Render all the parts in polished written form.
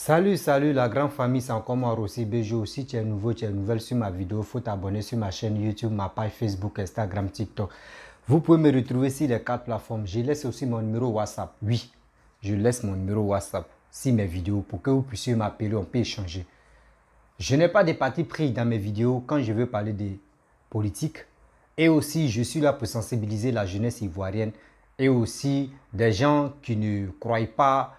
Salut la grande famille, c'est encore moi Rossi Bejo. Si tu es nouveau, tu es nouvelle sur ma vidéo, il faut t'abonner sur ma chaîne YouTube, ma page Facebook, Instagram, TikTok. Vous pouvez me retrouver sur les 4 plateformes. Je laisse aussi mon numéro WhatsApp. Oui, je laisse mon numéro WhatsApp sur mes vidéos pour que vous puissiez m'appeler, on peut échanger. Je n'ai pas de parti pris dans mes vidéos quand je veux parler de politique. Et aussi, je suis là pour sensibiliser la jeunesse ivoirienne et aussi des gens qui ne croient pas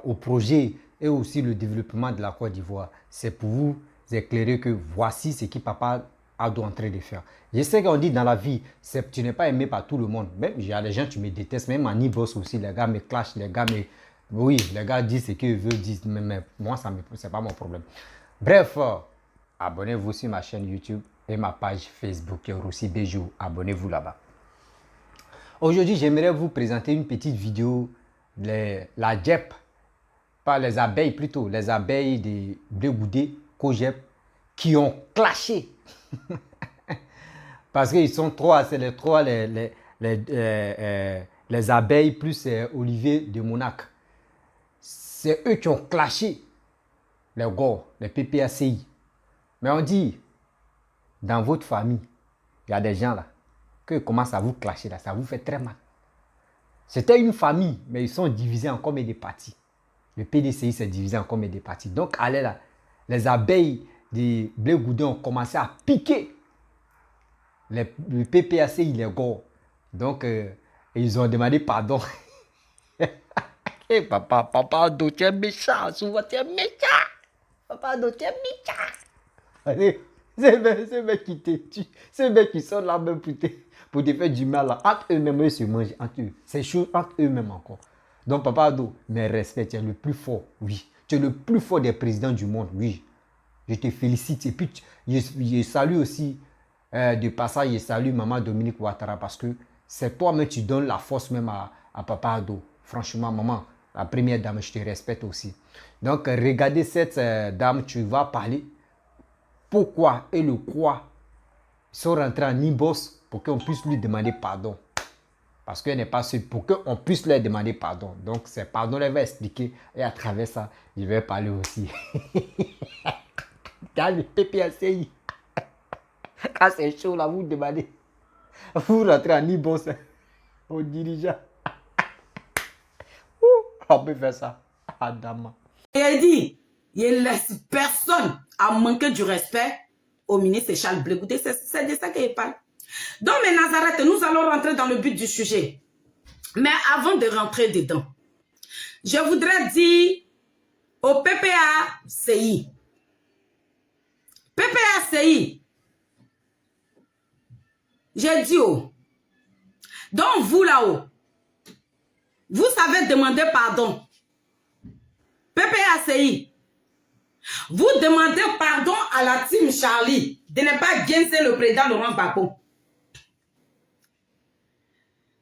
au projet et aussi le développement de la Côte d'Ivoire. C'est pour vous éclairer que voici ce que Papa Ado est en train de faire. Je sais qu'on dit dans la vie, tu n'es pas aimé par tout le monde. Même il y a des gens qui me détestent, même en e-boss aussi, les gars me clashent, les gars me... Oui, les gars disent ce qu'ils veulent dire, mais moi, ce n'est pas mon problème. Bref, abonnez-vous sur ma chaîne YouTube et ma page Facebook, Rossi Bejo. Abonnez-vous là-bas. Aujourd'hui, j'aimerais vous présenter une petite vidéo de la JEP, pas les abeilles plutôt, les abeilles de Blé Goudé, Cogep, qui ont clashé. Parce qu'ils sont trois, c'est les trois, les abeilles plus Olivier de Monac. C'est eux qui ont clashé les GOR, les PPACI. Mais on dit, dans votre famille, il y a des gens là, que commencent à vous clasher là, ça vous fait très mal. C'était une famille, mais ils sont divisés en combien de parties. Le PDCI s'est divisé en combien de parties. Donc, allez là, les abeilles de Blé Goudé ont commencé à piquer le PPACI, les GOR. Donc, ils ont demandé pardon. Hey, papa Ado, tu es méchant, souvent tu es méchant. Papa Ado, tu es méchant. Allez, ces mecs qui sont là même pour te faire du mal là. Entre eux-mêmes, ils se mangent entre eux. C'est chaud entre eux-mêmes encore. Donc, Papa Ado, mes respects, tu es le plus fort, oui. Tu es le plus fort des présidents du monde, oui. Je te félicite. Et puis, je salue aussi, de passage, je salue Maman Dominique Ouattara parce que c'est toi-même, tu donnes la force même à Papa Ado. Franchement, maman, la première dame, je te respecte aussi. Donc, regardez cette dame, tu vas parler. Pourquoi et le quoi ils sont rentrés en e-boss pour qu'on puisse lui demander pardon. Parce qu'elle n'est pas seule, pour qu'on puisse lui demander pardon. Donc, c'est pardon, elle va expliquer. Et à travers ça, je vais parler aussi. Dans le PPACI, quand c'est chaud là, vous demandez. Vous rentrez en e-boss au dirigeant. On peut faire ça. Adama. Il dit, il laisse personne à manquer du respect au ministre Charles Blé Goudé. C'est de ça qu'il parle. Donc, mes Nazareth, nous allons rentrer dans le but du sujet. Mais avant de rentrer dedans, je voudrais dire au PPACI. PPACI, j'ai dit oh. Donc, vous là-haut, vous savez demander pardon. PPACI, vous demandez pardon à la team Charlie de ne pas guincer le président Laurent Gbagbo.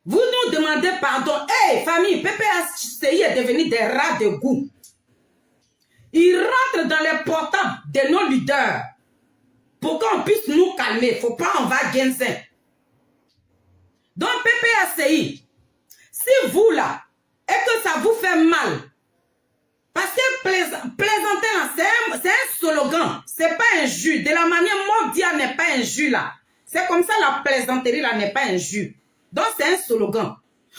Vous nous demandez pardon. Hey, famille, PPACI est devenu des rats de goût. Ils rentrent dans les portables de nos leaders pour qu'on puisse nous calmer. Il ne faut pas on va guincer. Donc, PPACI, si vous là, et que ça vous fait mal, parce que plaisanter là, c'est un slogan, c'est pas un jus. De la manière mondiale n'est pas un jus là. C'est comme ça la plaisanterie là n'est pas un jus. Donc c'est un slogan.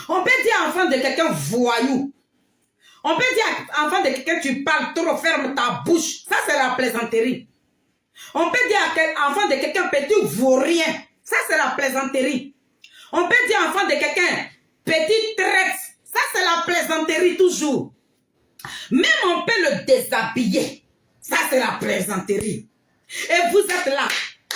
On peut dire enfant de quelqu'un voyou. On peut dire enfant de quelqu'un tu parles trop, ferme ta bouche. Ça c'est la plaisanterie. On peut dire enfant de quelqu'un petit vaurien. Ça c'est la plaisanterie. On peut dire enfant de quelqu'un petit traite. Ça c'est la plaisanterie toujours. Même on peut le déshabiller. Ça, c'est la plaisanterie. Et vous êtes là,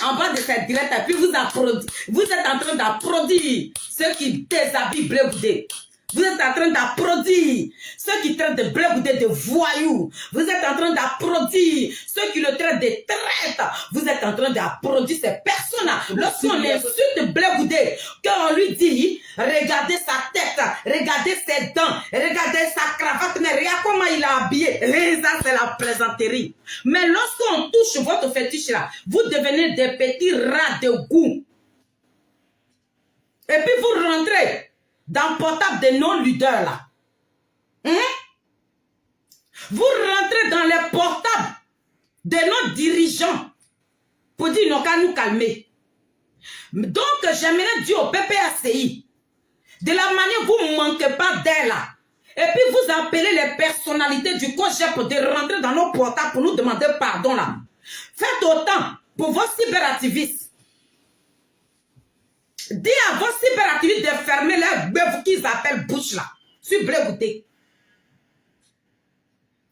en bas de cette direct, et puis vous applaudissez. Vous êtes en train d'applaudir ceux qui déshabillent Blé Goudé. Vous êtes en train d'applaudir ceux qui traitent de Blé Goudé de voyous. Vous êtes en train d'applaudir ceux qui le traitent de traître. Vous êtes en train d'applaudir ces personnes-là. Lorsqu'on insulte Blé Goudé, qu'on lui dit, regardez sa tête, regardez ses dents, regardez sa cravate, mais regarde comment il est habillé. Et ça, c'est la plaisanterie. Mais lorsqu'on touche votre fétiche là, vous devenez des petits rats de goût. Et puis vous rentrez dans le portable de non-leaders là. Vous rentrez dans les portables de nos dirigeants pour dire non qu'à nous calmer. Donc, j'aimerais dire au PPACI, de la manière vous ne manquez pas d'elle là, et puis vous appelez les personnalités du COJEP de rentrer dans nos portables pour nous demander pardon là. Faites autant pour vos cyberactivistes. Dis à vos cyberactivistes de fermer les bœufs qu'ils appellent bouche là, sur Blé Goûté.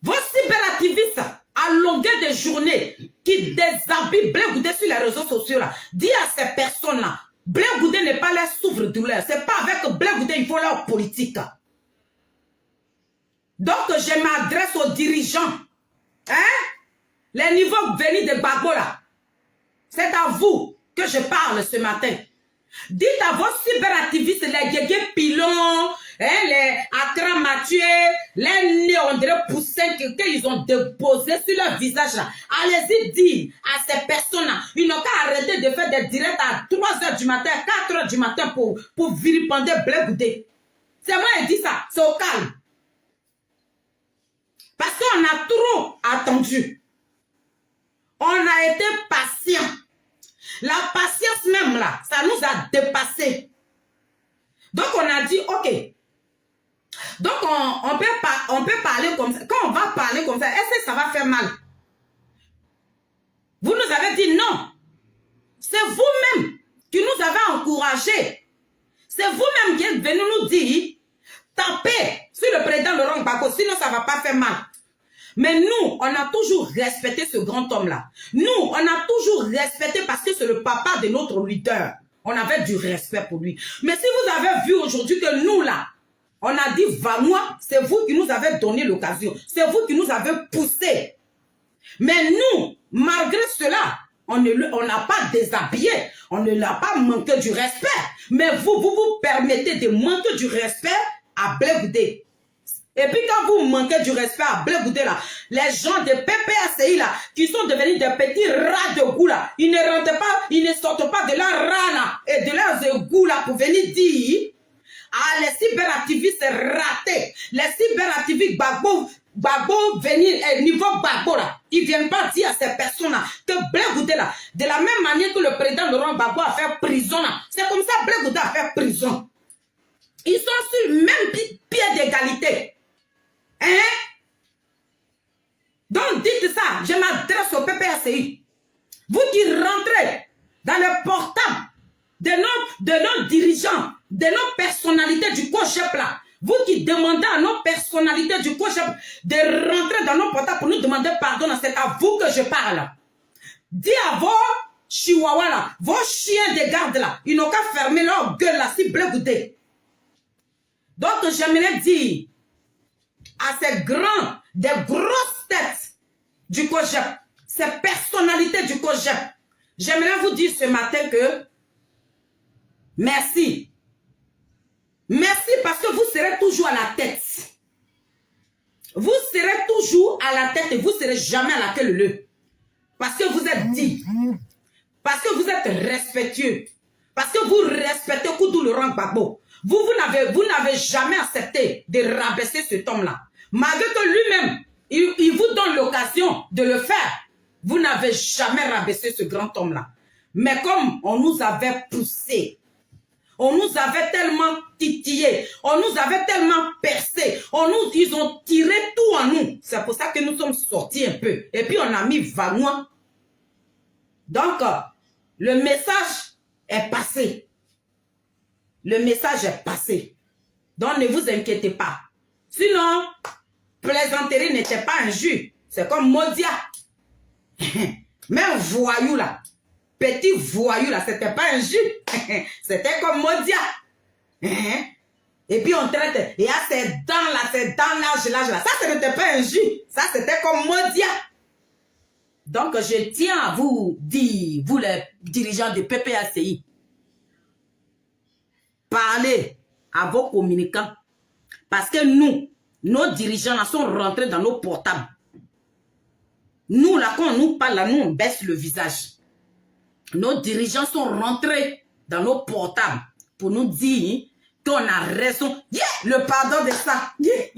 Vos cyberactivistes à longueur de journée qui déshabillent Blé Goûté sur les réseaux sociaux là, dis à ces personnes là, Blé Goûté n'est pas leur souffre-douleur. C'est pas avec Blé Goûté il faut leur politique. Donc je m'adresse aux dirigeants. Hein? Les niveaux venus de Gbagbo là. C'est à vous que je parle ce matin. Dites à vos cyberactivistes, les Guégué Pilon, hein, les Accra Mathieu, les Néondré Poussin qu'ils ont déposé sur leur visage là. Allez-y dire à ces personnes-là, ils n'ont qu'à arrêter de faire des directs à 3h du matin, 4h du matin pour vilipender Blé Goûté. C'est moi qui dis ça, c'est au calme. Parce qu'on a trop attendu. On a été patient. La patience même là, ça nous a dépassé. Donc on a dit, ok. Donc on peut parler comme ça. Quand on va parler comme ça, est-ce que ça va faire mal? Vous nous avez dit non. C'est vous-même qui nous avez encouragés. C'est vous-même qui êtes venu nous dire, tapez sur le président Laurent Gbagbo, sinon ça ne va pas faire mal. Mais nous, on a toujours respecté ce grand homme-là. Nous, on a toujours respecté parce que c'est le papa de notre leader. On avait du respect pour lui. Mais si vous avez vu aujourd'hui que nous, là, on a dit, va-moi, c'est vous qui nous avez donné l'occasion. C'est vous qui nous avez poussé. Mais nous, malgré cela, on n'a pas déshabillé. On ne l'a pas manqué du respect. Mais vous permettez de manquer du respect à Blé Goûté. Et puis quand vous manquez du respect à Blé Goûté là, les gens de PPACI là, qui sont devenus des petits rats de goût là, ils ne rentrent pas, ils ne sortent pas de leurs rats là, et de leurs égouts là pour venir dire, ah les cyberactivistes ratés, les cyberactivistes Gbagbo venir, niveau Gbagbo là, ils ne viennent pas dire à ces personnes là, que Blé Goûté là, de la même manière que le président Laurent Gbagbo a fait prison là, c'est comme ça Blé Goûté a fait prison. Ils sont sur le même pied d'égalité. Hein? Donc dites ça, je m'adresse au PPACI. Vous qui rentrez dans le portable de nos dirigeants, de nos personnalités du COJEP là, vous qui demandez à nos personnalités du COJEP de rentrer dans nos portables pour nous demander pardon, c'est à vous que je parle. Dis à vos chihuahuas là, vos chiens de garde là, ils n'ont qu'à fermer leur gueule là, si Blé Goûté. Donc j'aimerais dire à ces grands, des grosses têtes du COJEP, ces personnalités du COJEP, j'aimerais vous dire ce matin que merci. Merci parce que vous serez toujours à la tête. Vous serez toujours à la tête et vous ne serez jamais à la queue leu. Parce que vous êtes dit. Parce que vous êtes respectueux. Parce que vous respectez Koudou Laurent Gbagbo. Vous n'avez jamais accepté de rabaisser cet homme-là. Malgré que lui-même, il vous donne l'occasion de le faire. Vous n'avez jamais rabaissé ce grand homme-là. Mais comme on nous avait poussé, on nous avait tellement titillé, on nous avait tellement percé, ils ont tiré tout en nous. C'est pour ça que nous sommes sortis un peu. Et puis on a mis Vanois. Donc, le message est passé. Le message est passé. Donc, ne vous inquiétez pas. Sinon, plaisanterie n'était pas un jus. C'est comme Modia. Mais un voyou là, petit voyou là, c'était pas un jus. C'était comme Modia. Et puis on traite, il y a ces dents là, là. Ça, ce n'était pas un jus. Ça, c'était comme Modia. Donc, je tiens à vous dire, vous les dirigeants de PPACI, parlez à vos communicants. Parce que nous, nos dirigeants là, sont rentrés dans nos portables. Nous, là, quand on nous parle, là, nous, on baisse le visage. Nos dirigeants sont rentrés dans nos portables pour nous dire qu'on a raison. Yeah, le pardon de ça. Yeah.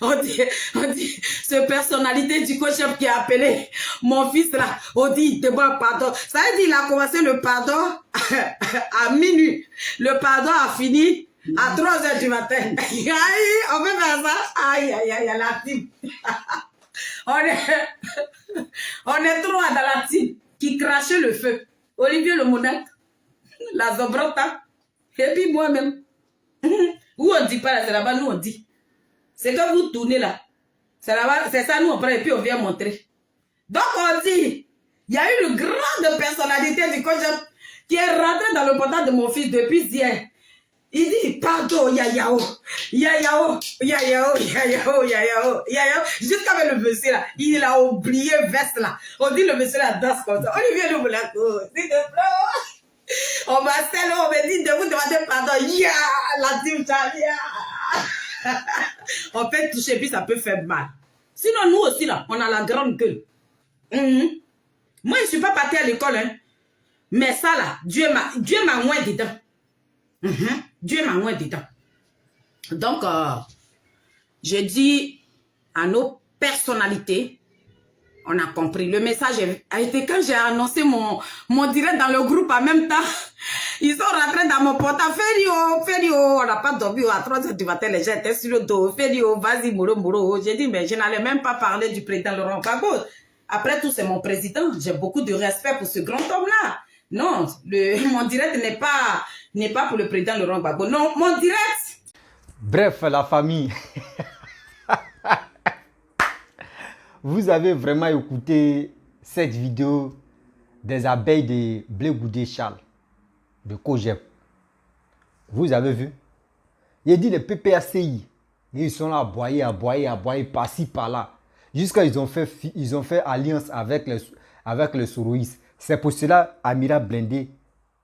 On dit, cette personnalité du coach-chef qui a appelé mon fils là, on dit, demande pardon. Ça veut dire, il a commencé le pardon à minuit. Le pardon a fini à 3h du matin. Aïe, on peut faire ça. Aïe, la team. on est trois dans la team qui crachait le feu. Olivier le Monac, la Zobrota, et puis moi-même. Où on dit pas là, c'est là-bas, nous on dit. C'est que vous tournez là. C'est là-bas, c'est ça, nous on prend et puis on vient montrer. Donc on dit, il y a eu une grande personnalité du coach qui est rentré dans le portail de mon fils depuis hier. Il dit, pardon, Yayao. Jusqu'à le monsieur là, il a oublié veste là. On dit le monsieur là danse comme ça. Olivier le Monac, s'il te plaît. On m'a scellé, on me dit de vous demander pardon. La team Charlie. On peut toucher, puis ça peut faire mal. Sinon, nous aussi, là, on a la grande gueule. Moi, je ne suis pas partie à l'école, hein. Mais ça, là, Dieu m'a moins dedans. Dieu m'a moins dedans. Donc, je dis à nos personnalités, on a compris. Le message a été quand j'ai annoncé mon direct dans le groupe en même temps. Ils sont rentrés dans mon portable. Fério, on n'a pas dormi à 3h du matin. Les gens étaient sur le dos. Fério, vas-y, Moro. J'ai dit, mais je n'allais même pas parler du président Laurent Gbagbo. Après tout, c'est mon président. J'ai beaucoup de respect pour ce grand homme-là. Non, mon direct n'est pas pour le président Laurent Gbagbo. Non, mon direct. Bref, la famille. Vous avez vraiment écouté cette vidéo des abeilles de Blé Goudé Charles, de Cogep. Vous avez vu? Il dit les PPACI. Ils sont là à boyer, par-ci, par-là. Jusqu'à ils ont fait alliance avec les Sourouis. C'est pour cela Amira Blindé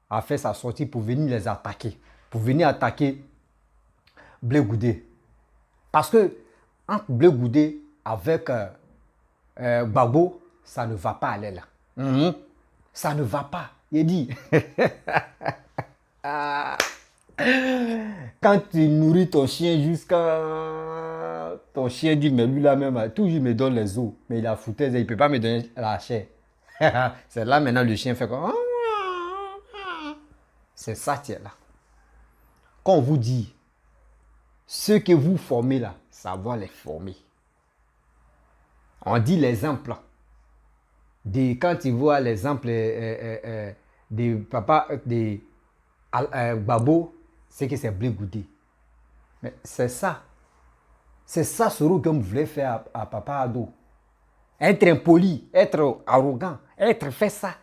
a fait sa sortie pour venir les attaquer. Pour venir attaquer Blé Goudé. Parce que entre Blé Goudé avec Gbagbo, ça ne va pas aller là. Ça ne va pas. Il dit. Quand tu nourris ton chien jusqu'à... Ton chien dit, mais lui là même, toujours il me donne les os. Mais il a foutu, il ne peut pas me donner la chair. C'est là maintenant le chien fait comme... C'est ça qui est là. Quand on vous dit, ceux que vous formez là, ça va les former. On dit l'exemple. Quand tu vois l'exemple de papa de Gbagbo, c'est que c'est Blé Goudé. Mais c'est ça. C'est ça ce rôle que vous voulez faire à Papa Ado. Être impoli, être arrogant, être fait ça.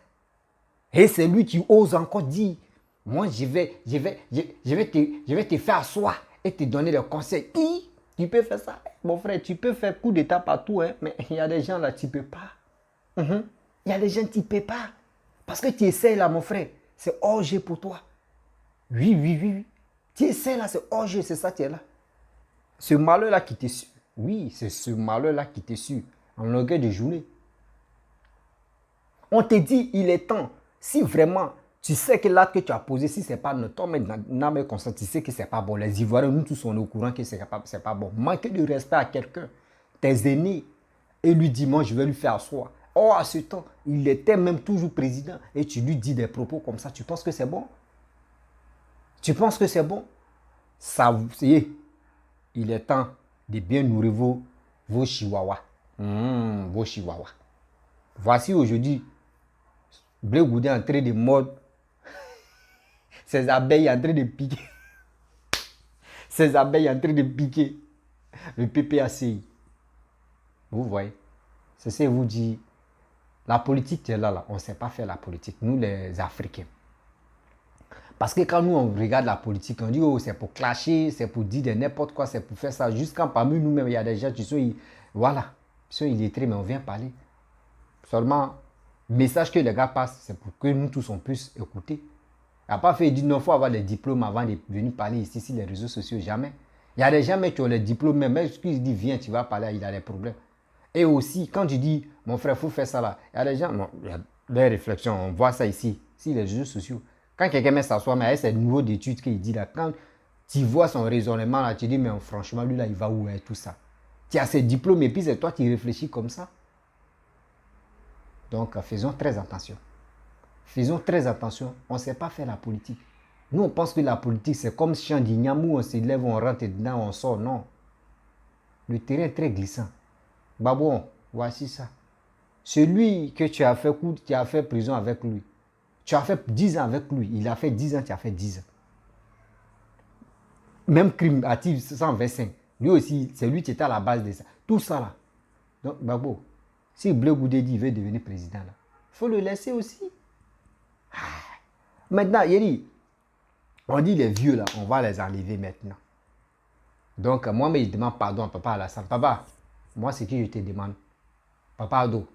Et c'est lui qui ose encore dire, moi je vais te faire asseoir et te donner des conseils. Tu peux faire ça, mon frère, tu peux faire coup d'état partout, hein, mais il y a des gens là, tu ne peux pas. Il y a des gens qui ne peuvent pas. Parce que tu essaies là, mon frère, c'est hors jeu pour toi. Oui. Tu essaies là, c'est hors jeu, c'est ça qui est là. Ce malheur-là qui t'est su. Oui, c'est ce malheur-là qui t'est su. En longueur de journée. On te dit, il est temps. Si vraiment, tu sais que l'acte que tu as posé, si ce n'est pas notre homme, mais consent, tu sais que ce n'est pas bon. Les Ivoiriens, nous tous, on est au courant que ce n'est pas bon. Manquer de respect à quelqu'un, tes aînés, et lui dis, moi, je vais lui faire asseoir. Or, à ce temps, il était même toujours président, et tu lui dis des propos comme ça. Tu penses que c'est bon? Tu penses que c'est bon? Ça, vous y est. Il est temps de bien nourrir vos chihuahuas. Vos chihuahuas. Voici aujourd'hui, Blé Goudé en train de mordre. Ces abeilles en train de piquer. Ces abeilles en train de piquer. Le PPACI. Vous voyez. C'est ce que vous dit. La politique est là. On ne sait pas faire la politique. Nous les Africains. Parce que quand nous, on regarde la politique, on dit, oh, c'est pour clasher, c'est pour dire n'importe quoi, c'est pour faire ça. Jusqu'à parmi nous-mêmes, il y a des gens qui sont, voilà, ils sont illettrés, mais on vient parler. Seulement, le message que les gars passent, c'est pour que nous tous, on puisse écouter. Il n'y a pas fait dire, non, il faut avoir des diplômes avant de venir parler ici, sur les réseaux sociaux, jamais. Il y a des gens qui ont les diplômes, même qui disent, viens, tu vas parler, il a des problèmes. Et aussi, quand tu dis, mon frère, il faut faire ça là, il y a des gens, bon, il y a des réflexions, on voit ça ici, sur les réseaux sociaux. Quand quelqu'un met s'asseoir, mais c'est le niveau d'études qu'il dit là, quand Tu vois son raisonnement là, tu dis, mais franchement, lui là, il va où avec tout ça? Tu as ses diplômes et puis c'est toi qui réfléchis comme ça. Donc, faisons très attention. Faisons très attention. On ne sait pas faire la politique. Nous, on pense que la politique, c'est comme chien d'ignamou, on se lève, on rentre dedans, on sort. Non. Le terrain est très glissant. Bah bon, voici ça. Celui que tu as fait prison avec lui. Tu as fait 10 ans avec lui. Il a fait 10 ans, tu as fait 10 ans. Même crime, actif 125. Lui aussi, c'est lui qui était à la base de ça. Tout ça là. Donc, Babo, si Bleu Goudedi veut devenir président, il faut le laisser aussi. Maintenant, Yeri, on dit les vieux là, on va les enlever maintenant. Donc, moi, je demande pardon à Papa Alassane. Papa, moi, ce que je te demande, Papa Ado,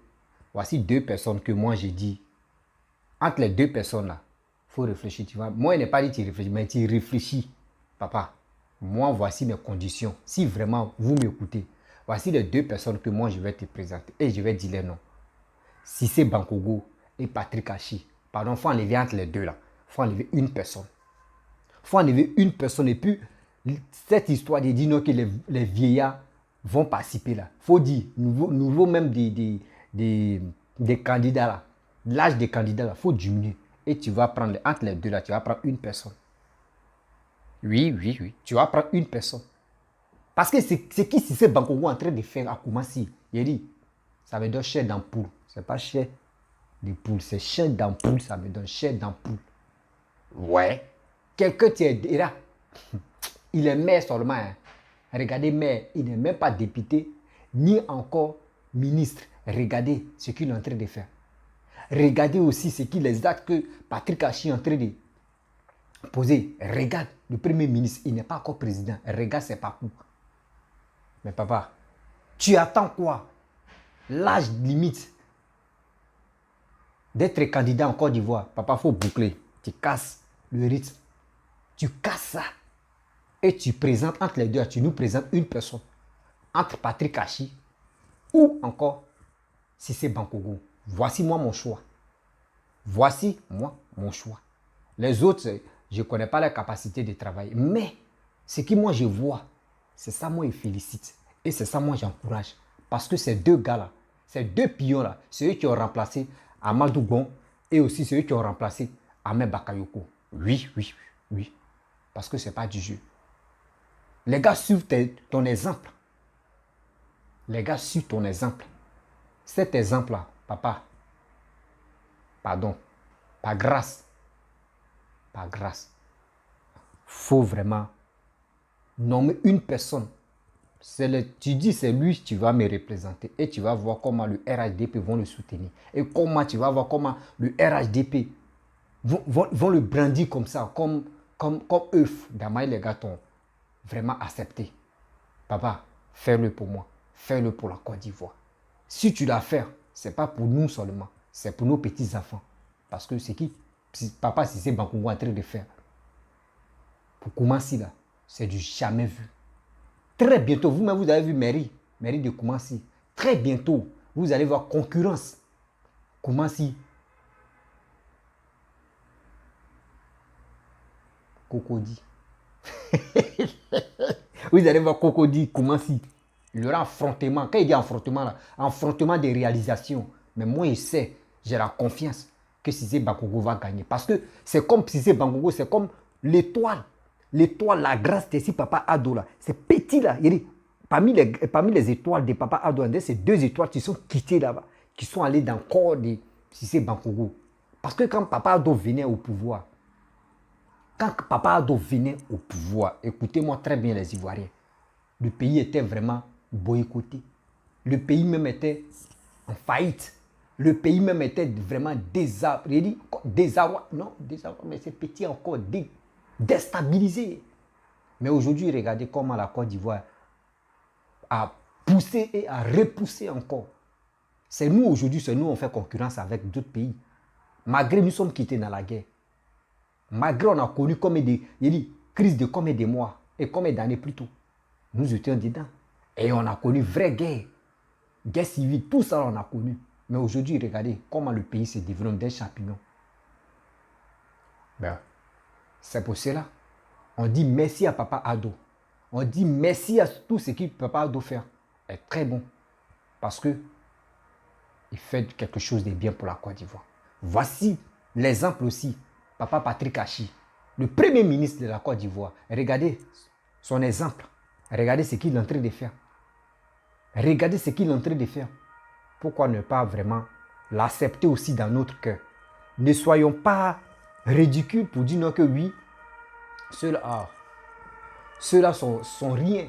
voici 2 personnes que moi j'ai dit. Entre les 2 personnes là, il faut réfléchir. Tu vois. Moi, il n'est pas dit que tu réfléchis, mais tu réfléchis. Papa, moi, voici mes conditions. Si vraiment vous m'écoutez, voici les 2 personnes que moi je vais te présenter. Et je vais dire les noms. Cissé Bankogo et Patrick Hachi. Pardon, il faut enlever entre les deux là. Il faut enlever une personne. Il faut enlever une personne. Et puis, cette histoire de dire non que les vieillards vont participer là. Il faut dire, nouveau même des candidats là. L'âge des candidats là, il faut diminuer. Et tu vas prendre, entre les deux là, tu vas prendre une personne. Oui. Tu vas prendre une personne. Parce que c'est qui c'est Bankogo en train de faire à Koumassi. Il dit, ça me donne chair d'ampoule. C'est pas chair de poule, c'est chair d'ampoule, ça me donne chair d'ampoule. Ouais. Quelqu'un qui est là, il est maire seulement. Hein. Regardez, maire, il n'est même pas député, ni encore ministre. Regardez ce qu'il est en train de faire. Regardez aussi ce qu'il les actes que Patrick Hachi est en train de poser. Regarde, le premier ministre, il n'est pas encore président. Regarde ses parcours. Mais papa, tu attends quoi? L'âge limite d'être candidat en Côte d'Ivoire. Papa, il faut boucler. Tu casses le rythme. Tu casses ça. Et tu présentes entre les deux, tu nous présentes une personne. Entre Patrick Hachi ou encore Cissé Bankogo. Voici moi mon choix. Voici moi mon choix. Les autres, je ne connais pas leur capacité de travail. Mais ce que moi je vois, c'est ça moi je félicite. Et c'est ça moi j'encourage. Parce que ces 2 gars-là, ces 2 pions-là, c'est eux qui ont remplacé Amadou Bon et aussi c'est eux qui ont remplacé Ahmed Bakayoko. Oui. Parce que ce n'est pas du jeu. Les gars suivent ton exemple. Les gars suivent ton exemple. Cet exemple-là, papa, pardon, par grâce, faut vraiment nommer une personne. Tu dis c'est lui qui va me représenter et tu vas voir comment le RHDP vont le soutenir. Et comment tu vas voir comment le RHDP vont le brandir comme ça, comme eux, Damaï les gars t'ont vraiment accepté. Papa, fais-le pour moi. Fais-le pour la Côte d'Ivoire. Si tu dois faire, ce n'est pas pour nous seulement. C'est pour nos petits-enfants. Parce que c'est qui Papa, si c'est Bankogo en train de faire. Pour Koumassi, là, c'est du jamais vu. Très bientôt, vous-même, vous avez vu mairie de Koumassi. Très bientôt, vous allez voir concurrence. Koumassi. Cocody. Vous allez voir Cocody, Koumassi. Il y aura affrontement. Quand il dit affrontement, là, affrontement des réalisations. Mais moi, je sais, j'ai la confiance que Cissé Bankogo va gagner. Parce que c'est comme Cissé Bankogo, c'est comme l'étoile. L'étoile, la grâce de Papa Ado là. C'est petit là. Il dit, parmi les étoiles de Papa Ado, c'est 2 étoiles qui sont quittées là-bas, qui sont allées dans le corps de Cissé Bankogo. Parce que quand Papa Ado venait au pouvoir, écoutez-moi très bien les Ivoiriens, le pays était vraiment boycotté. Le pays même était en faillite. Le pays même était vraiment désarroi. Non, désarroi, mais c'est petit encore, déstabilisé. Mais aujourd'hui, regardez comment la Côte d'Ivoire a poussé et a repoussé encore. C'est nous aujourd'hui, c'est nous on fait concurrence avec d'autres pays. Malgré nous sommes quittés dans la guerre. Malgré on a connu crise de combien de mois et combien d'années plus tôt. Nous étions dedans. Et on a connu vraie guerre. Guerre civile, tout ça on a connu. Mais aujourd'hui, regardez comment le pays se développe des champignons. Ben, c'est pour cela. On dit merci à Papa Ado. On dit merci à tout ce que Papa Ado fait. Est très bon. Parce que il fait quelque chose de bien pour la Côte d'Ivoire. Voici l'exemple aussi. Papa Patrick Achi, le premier ministre de la Côte d'Ivoire. Regardez son exemple. Regardez ce qu'il est en train de faire. Regardez ce qu'il est en train de faire. Pourquoi ne pas vraiment l'accepter aussi dans notre cœur? Ne soyons pas ridicules pour dire non que oui, ceux-là sont rien.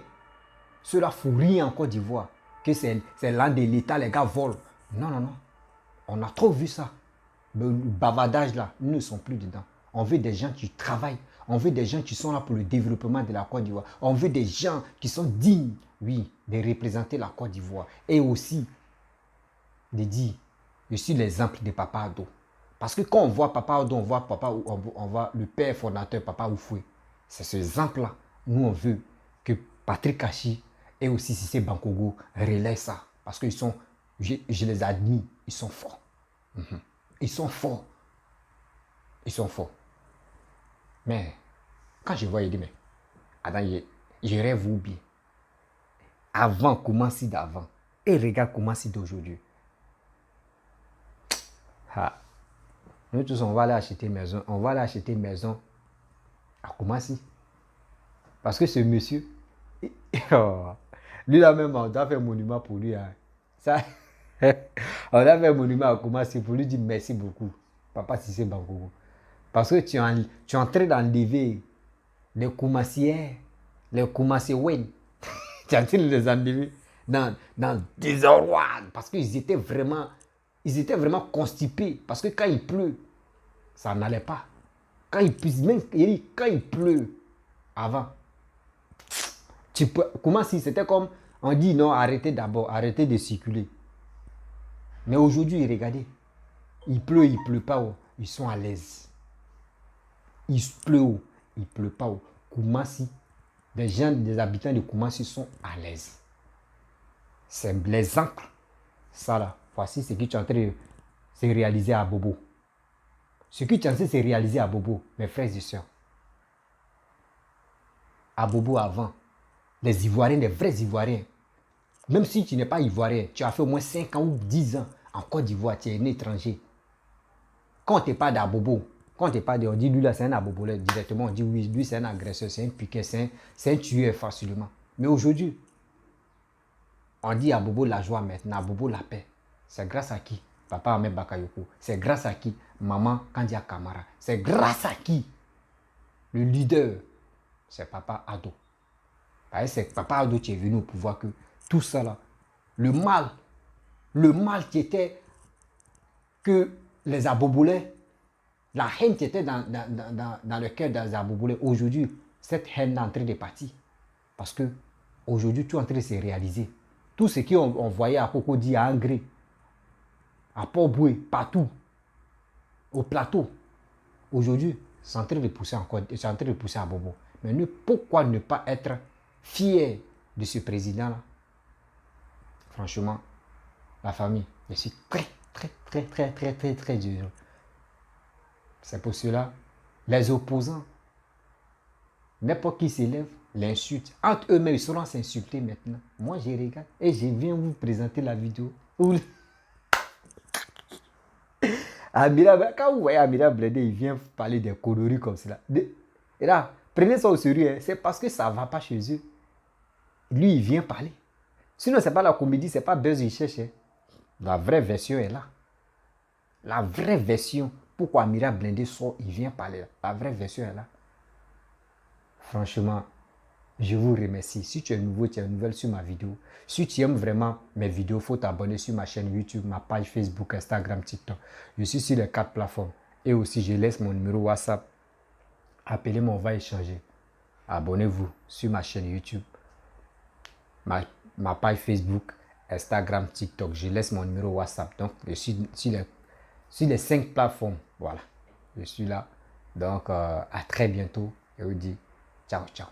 Ceux-là font rien en Côte d'Ivoire. Que c'est l'un de l'État, les gars volent. Non, non, non. On a trop vu ça. Le bavardage là, nous ne sommes plus dedans. On veut des gens qui travaillent. On veut des gens qui sont là pour le développement de la Côte d'Ivoire. On veut des gens qui sont dignes, oui, de représenter la Côte d'Ivoire. Et aussi, de dire, je suis l'exemple de Papa Ado. Parce que quand on voit Papa Ado, on voit le père fondateur, Papa Oufoué. C'est ce exemple-là. Nous, on veut que Patrick Achi et aussi Cissé Bankogo relaient ça. Parce qu'ils sont, je les admire, ils sont forts. Ils sont forts. Ils sont forts. Mais, quand je vois, il dit, mais, attends, je rêve ou bien. Avant, comment si d'avant. Et regarde comment si d'aujourd'hui. Ah. Nous tous, on va aller acheter maison. On va aller acheter maison à Koumassi. Parce que ce monsieur, lui là même, on doit faire un monument pour lui. Hein. Ça, on doit faire un monument à Koumassi pour lui dire merci beaucoup. Papa Cissé Bankogo. Parce que tu es en train d'enlever les Koumassiens, les Koumassiens. Tu es en train de les enlever dans le désordre. Parce qu'ils étaient vraiment constipés. Parce que quand il pleut, ça n'allait pas. Quand il pleut, avant, comment si c'était comme, on dit non, arrêtez d'abord, arrêtez de circuler. Mais aujourd'hui, regardez, il pleut pas, oh, ils sont à l'aise. Il pleut, oh, il pleut pas. Oh. Koumassi, des habitants de Koumassi sont à l'aise. C'est l'exemple. Ça là, voici ce que tu es en train de se réaliser à Bobo. Ce que tu es en train de se réaliser à Bobo, mes frères et sœurs. À Bobo avant, les Ivoiriens, les vrais Ivoiriens, même si tu n'es pas Ivoirien, tu as fait au moins 5 ans ou 10 ans en Côte d'Ivoire, tu es un étranger. Quand tu n'es pas d'Abobo, quand tu n'es pas de, on dit lui là c'est un Abobo, directement on dit oui, lui c'est un agresseur, c'est un piquet, c'est un tueur facilement. Mais aujourd'hui, on dit Abobo la joie maintenant, Abobo la paix. C'est grâce à qui? Papa Ahmed Bakayoko. C'est grâce à qui? Maman Kandia Kamara. C'est grâce à qui? Le leader, c'est Papa Ado. C'est Papa Ado qui est venu au pouvoir que tout ça là, le mal qui était que les Abobolais, la haine qui était dans le cœur des Abobolais, aujourd'hui, cette haine est en train de partir. Parce que aujourd'hui, tout est en train de se réaliser. Tout ce qu'on voyait à Cocody, à Angré, à Port-Boué, partout, au plateau, aujourd'hui, c'est en train de pousser encore, c'est en train de pousser à Bobo. Mais pourquoi ne pas être fier de ce président-là? Franchement, la famille, je suis très dur. C'est pour cela, les opposants, n'importe qui s'élève, l'insulte. Entre eux-mêmes, ils seront s'insulter maintenant. Moi, je regarde et je viens vous présenter la vidéo. Quand vous voyez Amira Blende, il vient parler des conneries comme cela. Et là, prenez ça au sérieux, hein. C'est parce que ça ne va pas chez eux. Lui, il vient parler. Sinon, ce n'est pas la comédie, ce n'est pas Buzz, il cherche. Hein. La vraie version est là. La vraie version. Pourquoi Amira Blende sort, il vient parler. La vraie version est là. Franchement, je vous remercie. Si tu es nouveau, tu es nouvelle sur ma vidéo. Si tu aimes vraiment mes vidéos, il faut t'abonner sur ma chaîne YouTube, ma page Facebook, Instagram, TikTok. Je suis sur les 4 plateformes. Et aussi, je laisse mon numéro WhatsApp. Appelez-moi, on va échanger. Abonnez-vous sur ma chaîne YouTube, ma page Facebook, Instagram, TikTok. Je laisse mon numéro WhatsApp. Donc, je suis sur les 5 plateformes. Voilà. Je suis là. Donc, à très bientôt. Et je vous dis ciao, ciao.